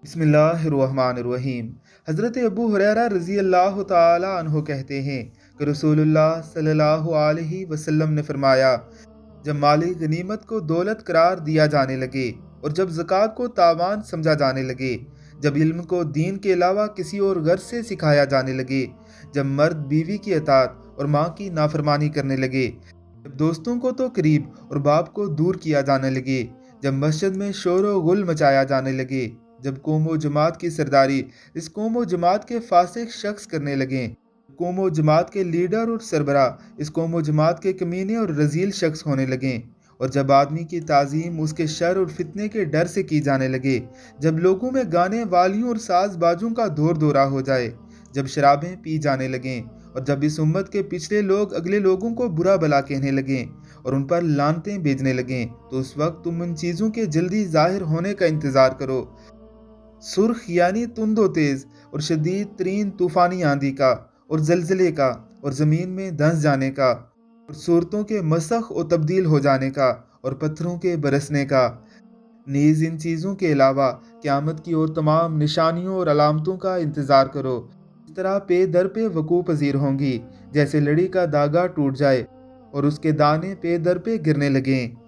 بسم اللہ الرحمن الرحیم۔ حضرت ابو ہریرہ رضی اللہ تعالی عنہ کہتے ہیں کہ رسول اللہ صلی اللہ علیہ وسلم نے فرمایا، جب مال غنیمت کو دولت قرار دیا جانے لگے اور جب زکوٰۃ کو تاوان سمجھا جانے لگے، جب علم کو دین کے علاوہ کسی اور غرض سے سکھایا جانے لگے، جب مرد بیوی کی اطاعت اور ماں کی نافرمانی کرنے لگے، جب دوستوں کو تو قریب اور باپ کو دور کیا جانے لگے، جب مسجد میں شور و غل مچایا جانے لگے، جب قوم و جماعت کی سرداری اس قوم و جماعت کے فاسق شخص کرنے لگیں، قوم و جماعت کے لیڈر اور سربراہ اس قوم و جماعت کے کمینے اور رذیل شخص ہونے لگیں، اور جب آدمی کی تعظیم اس کے شر اور فتنے کے ڈر سے کی جانے لگے، جب لوگوں میں گانے والیوں اور ساز بازوں کا دور دورہ ہو جائے، جب شرابیں پی جانے لگیں، اور جب اس امت کے پچھلے لوگ اگلے لوگوں کو برا بھلا کہنے لگیں اور ان پر لعنتیں بھیجنے لگیں، تو اس وقت تم ان چیزوں کے جلدی ظاہر ہونے کا انتظار کرو، سرخ یعنی تند و تیز اور شدید ترین طوفانی آندھی کا اور زلزلے کا اور زمین میں دھنس جانے کا اور صورتوں کے مسخ و تبدیل ہو جانے کا اور پتھروں کے برسنے کا، نیز ان چیزوں کے علاوہ قیامت کی اور تمام نشانیوں اور علامتوں کا انتظار کرو، اس طرح پے در پہ وقوع پذیر ہوں گی، جیسے لڑی کا دھاگا ٹوٹ جائے اور اس کے دانے پے در پہ گرنے لگیں۔